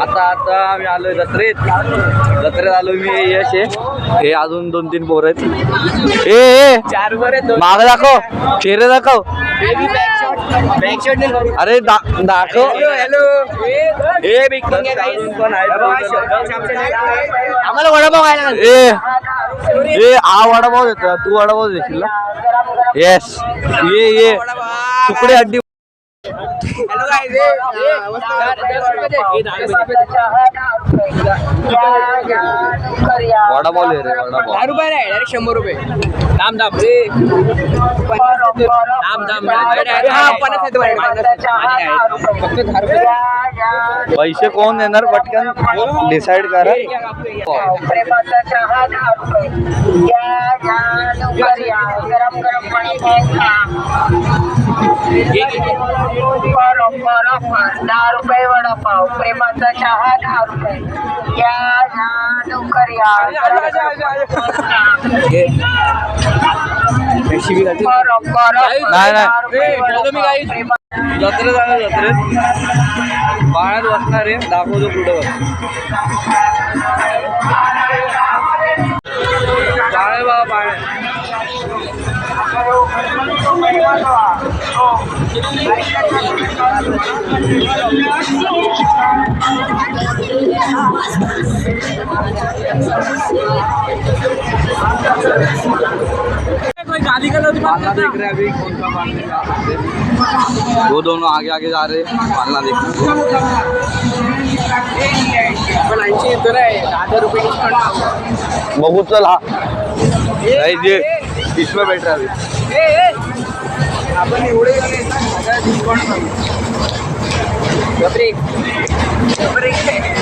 आता आम्ही आलोय जत्रेत आलोय मी. यश आहे, हे अजून 2-3 पोर आहेत. ए 4 वर आहेत. माग दाखव, चेहरे दाखव. अरे दाखव. हॅलो आम्हाला वडापाव खायला. ए हा वडापाव देतो, तू वडापाव देशील ना. येस ये तुकडे हड्डी. वडापाव ले रे, वडापाव 10 रुपये नाही, डायरेक्ट 100 रुपये. दाम पैसे कोण देणार पटकन डिसाइड करा. ₹10 वडापाव, प्रेमाचा चहा 10 रुपये. या लवकर या. जत्रेत पाण्यात बसणार आहे. दाखवतो कुठं पाण्या बाबा पाण्यात. पालना देख रहे अभी कौन सा पालना. वो दोनों आगे आगे जा रहे पालना देख. 10 रुपये डिस्काउंट बघू. चल हा जे इसमें बैठ रहा है. आपण एवढे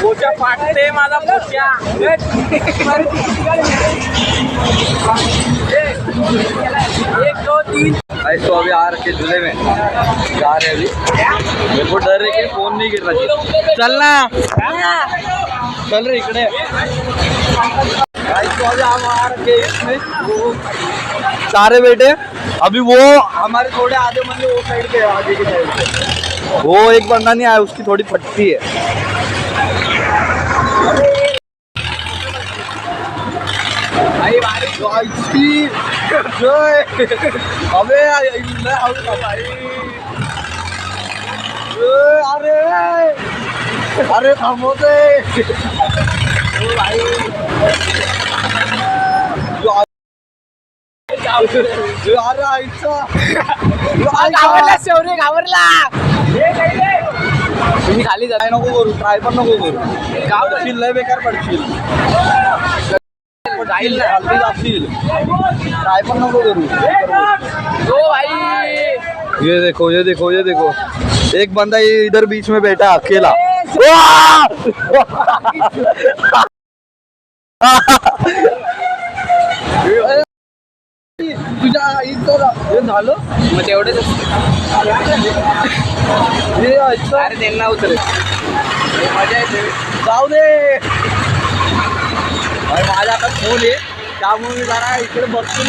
पोचा फाटते माझा पोचा. एक दो तीन तो अभी आ रखे झूले में जा रहे. अभी मेरे को डर है कि फोन नहीं गिरना चाहिए. चलना चल रहे इकडे. तो अभी हम आ रखे इसमें सारे बेटे. अभी वो हमारे थोड़े आधे बंदे वो साइड के आगे की साइड पे. वो एक बंदा नहीं आया, उसकी थोड़ी फटती है. अबे अरे थांबव ते. तुम्ही खाली जाय नको करू, ट्राय पण नको करू. गाव पडशील, लय बेकार पडशील. जाईल ना हल्ली जाशील. ट्राय पण नको करू. ओ भाई ये देखो ये देखो ये देखो. एक बंदा इधर बीच में बैठा अकेला. तुझ्या हे झालं मग तेवढंच. अरे त्यांना उतरे मजा येते. जाऊ दे. माझ्या आता फोन आहे त्यामुळे मी जरा इकडे बसतो.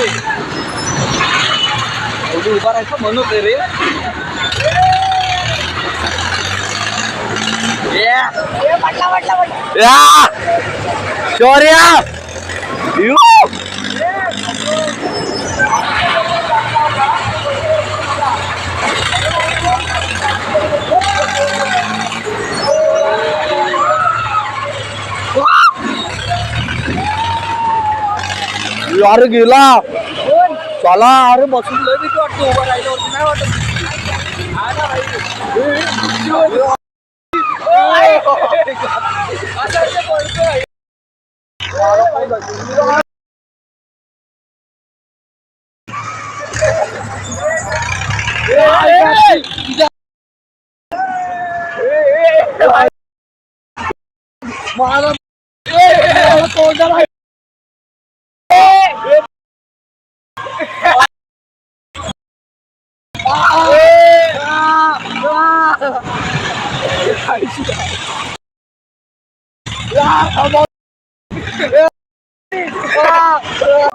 उभा राहायचं म्हणत रे. शौर्या यार गेला. चला अरे बसून लय भीती वाटतो. उभं राहिल्यावरती नाही वाटत.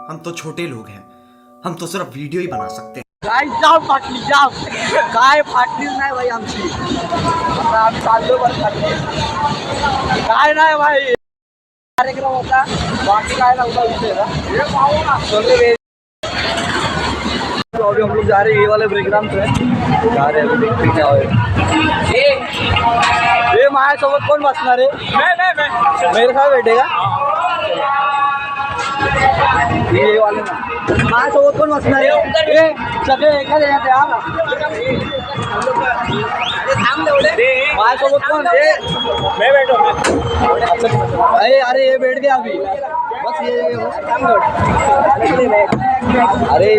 हम तो छोटे लोग हैं, हम तो सिर्फ वीडियो ही बना सकते हैं. काय जाम फाटली जाम. काय फाटली नाही भाई आमची. आम्ही चाललो बरं. काय नाही भाई कार्यक्रम होता बाकी काय नव्हता विषय ना तो अभी हम लोग जा रहे हैं ये वाले ब्रेक डांस है जा रहे हैं अभी देखते हैं क्या होगा ये माझ्यासोबत कोण बसणार आहे मेरे साथ बैठेगा ये वाले ना माझ्यासोबत कोण बसणार आहे ए सगळे एखाद्या यात या ना माझ्यासोबत कोण मैं बैठो अरे ये बैठ गया अभी बस ये अरे ये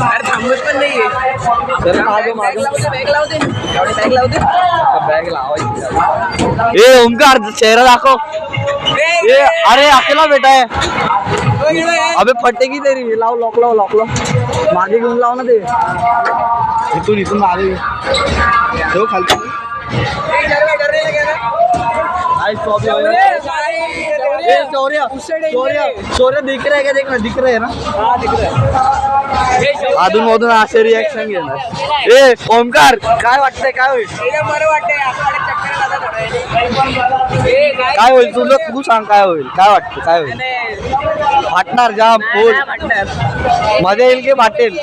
अरे थांबत पण नाहीये तर मागे बॅग लावते बॅग लावायची ए ओमकार चेहरा दाखव ए अरे अकेला बेटा है अबे फटेगी तेरी लाव लॉक मागे घेऊन लाव ना ते इथून मागे ठेव खाली शौर्य दिख रहा है क्या देखना दिख रहा है ना हाँ दिख रहा है अधून मधून असे रिॲक्शन घेणार ए ओमकार काय वाटतंय काय होईल काय होईल तुला तू सांग काय होईल काय वाटतं काय होईल फाटणार जाम फुल मजा येईल की फाटेल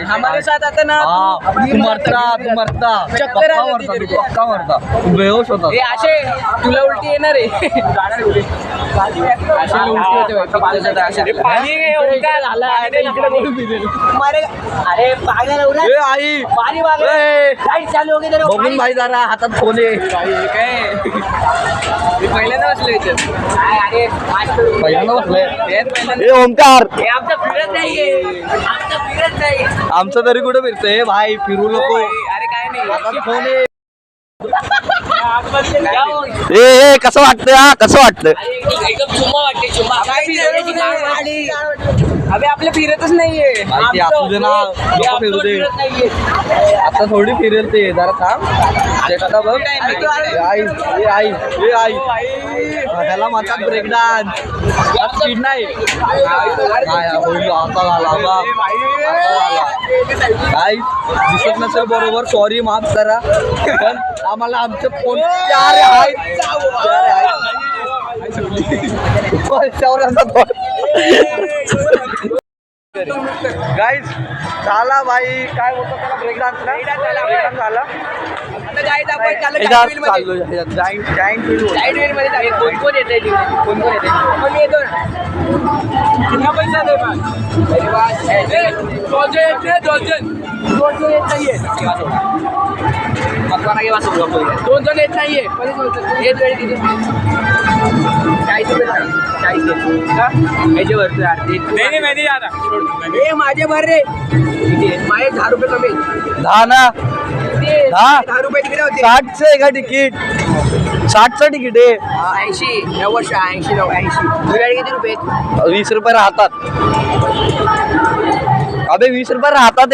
हमारे साथ आता ना तू मरता पक्का मरता तू बेहोश होता असे तुला उलटी येणार आहे अरे आई चालू हो गई बघून भाई जरा हातात फोन आहे पहिल्यांदा बसलोय पहिल्यांदा बसलोय ओमकार आमचं तरी कुठे फिरतोय भाई फिरू नको अरे काय नाही हातात फोन आहे ए कसं वाटतंय हा कसं वाटतं एकदम चुम्मा वाटते चुम्मा अबे आपल्या फिरतच नाहीये फिरू दे आता थोडी फिरेल ते जरा थांब चेष्टा बघ आई त्याला म्हणतात ब्रेक डान्स स्पीड नाही आता झाला काय दिसत नसेल बरोबर सॉरी माफ करा पण आम्हाला आमचे फोन गाईज झाला भाई काय बोलतो त्याला ब्रेक डान्स झाला कोण येते कितना पैसा दे दोन जण येत नाहीये माझे भर रे माझे 10 रुपये कमी 10 ना 10 रुपये तिकीट होते 60 का तिकीट 60चं तिकीट आहे 80 90 किती रुपये 20 रुपये राहतात अबे 20 रुपये राहतात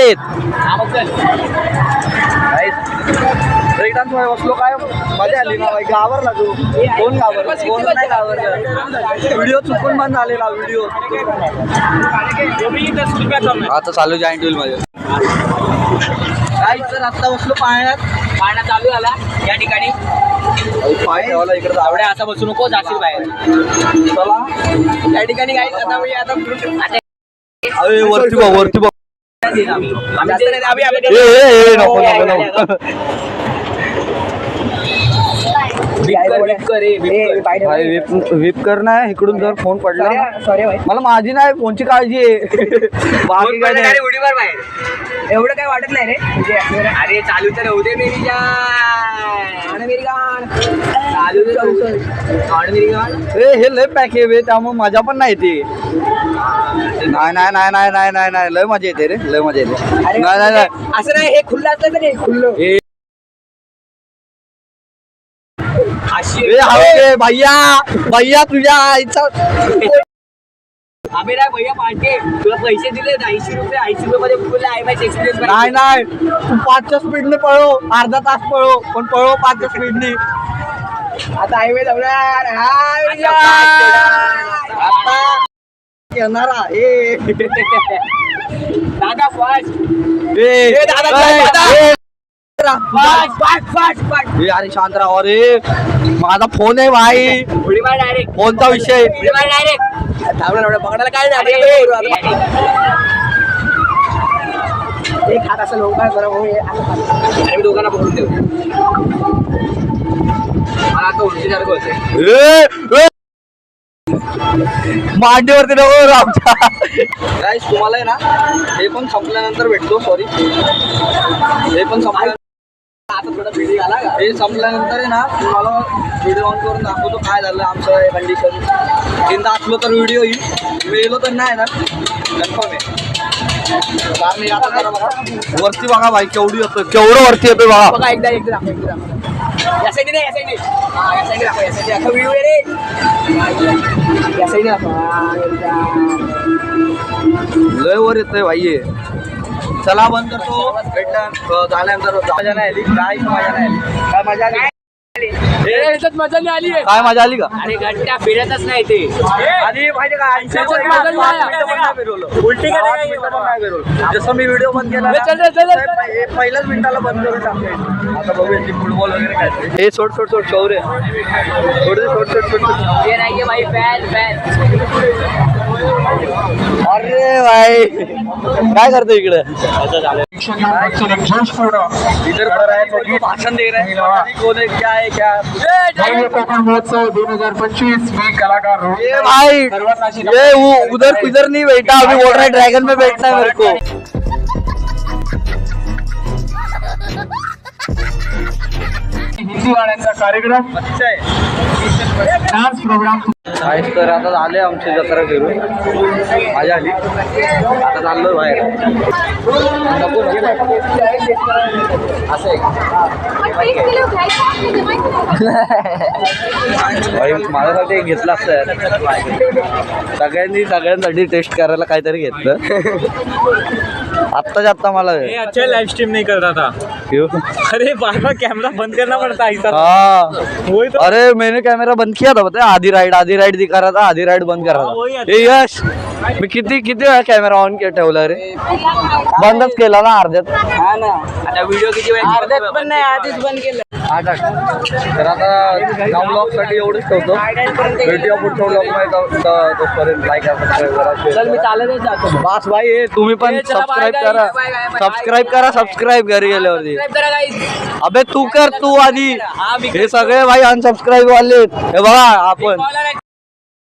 ब्रेक डान्स मध्ये बसलो काय मजा आली ना भाई घाबरला तू कोण नाही घाबरलं व्हिडिओ चुकून बंद झालेला व्हिडिओ आता चालू जॉईंट व्हील मध्ये काय तर आता बसलो पाण्यात चालू झाला या ठिकाणी पाय ठेवायला इकडे आवड्या असा बसू नको जाशील बाहेर चला या ठिकाणी काय आता वरती बघ विप करना है इकडून जर फोन पडला मला माझी नाही फोनची काळजी आहे बाकी काय नाही उडी मार बाहेर एवढं काय वाटत नाही रे म्हणजे अरे चालू तर होऊ दे मेरी जान हे लय पॅक आहे त्यामुळे मजा पण नाही येते नाही लय मजा येते रे लय मजा येते नाही असं नाही हे खुल्लं असलं तर खुल्लं भैया तुझ्या आईचा आम्ही नाही भैया पार्टी तुला पैसे दिले 80 रुपये मध्ये एक्सपिरियन्स नाही तू 5च्या स्पीडने पळो अर्धा तास पळो पण पळो 5च्या स्पीडने आता हायवे जवळ येणारा दादा फास्ट ए, अरे शांत राहा. अरे माझा फोन आहे भाई. फोनचा विषय. पकडायला काय नाही एक हात असं लोक आणि मी दोघांना पकडून देऊ. मला आता उलटी सारखं होते. मांडीवरती नको आमच्या. गाईस तुम्हाला आहे ना हे पण संपल्यानंतर भेटतो. सॉरी हे पण संपल्या आता थोडा बिल्डिंग आला का हे संपल्यानंतर आहे ना तुम्हाला व्हिडिओ ऑन करून दाखवतो काय झालं आमचं हे कंडिशन. तीनदा असलो तर व्हिडिओ येईल. मेलो तर नाही ना कन्फर्म आहे. कारण आता जरा बघा वरती बघा भाई केवढी येतोय. केवढं वरती येतोय बघा. बघा एकदा दाखव या साईडने नाही या साईडने हा या साईडने दाखव या साईडने दाखव व्हिडिओ रे या साईडने दाखव लय वर येतोय भाई हे. चला बंद करतो. भेटलं झाल्यानंतर मजा नाही आली. काय मजा नाही आली. काय मजा आली. मजा नाही आली काय मजा आली का. आणि घंटा फिरतच नाही ते आणि माहिती का उलटी जसं मी व्हिडिओ बंद केला पहिल्याच मिनिटाला बंद करून टाकले. आता बघूया फुटबॉल वगैरे काय हे सोड सोड सोड शौर्य थोडे सोड सोड सोड. ये नाही भाई फॅन फॅन अरे भाई काय करतो इकडे. असं झालं इधर पर आहे तो भाषण दे रहा है. कोण है क्या है क्या. कोकण महोत्सव 2025 में कलाकार ये भाई ये उधर किधर नहीं बैठा अभी बोल रहा है ड्रैगन में बैठना है मेरे को. हिंदी वाड्यांचा कार्यक्रम अच्छा आहे. डान्स प्रोग्राम काहीच तर आता झाले आमची जत्रा फिरून मजा आली. आता चाललो बाहेर. असं आहे भाई माझ्यासाठी एक घेतलं असतं यार. सगळ्यांसाठी टेस्ट करायला काहीतरी घेतलं. आत्ताच्या आत्ता मला अच्छा लाइव स्ट्रीम नहीं कर रहा था. क्यों? अरे बार बार कैमरा बंद करना पड़ता है ऐसा. हाँ वही तो. अरे मैंने कैमरा बंद किया था पता है. आधी राइड दिखा रहा था. आधी राइड बंद कर रहा वही था. अच्छा. ए यश मी किती वेळा कॅमेरा ऑन ठेवला रे. बंदच केला ना अर्ध्यात. हा ना आता व्हिडिओ किती वेळ अर्ध्यात पण नाही आधीच बंद केलं. तर आता नाव ब्लॉग साठी एवढंच ठेवतो. भेटूया पुढच्या ब्लॉग मध्ये. तोपर्यंत लाईक चल मी चालतच जातो. बस भाई हे तुम्ही पण चला, सबस्क्राईब bye, करा. bye, bye, bye. सबस्क्राईब घरी गेल्यावरती. सबस्क्राईब करा guys. अबे तू कर तू आधी. हा, मी हे सगळे भाई अनसबस्क्राईब वाले आहेत. हे बघा आपण follow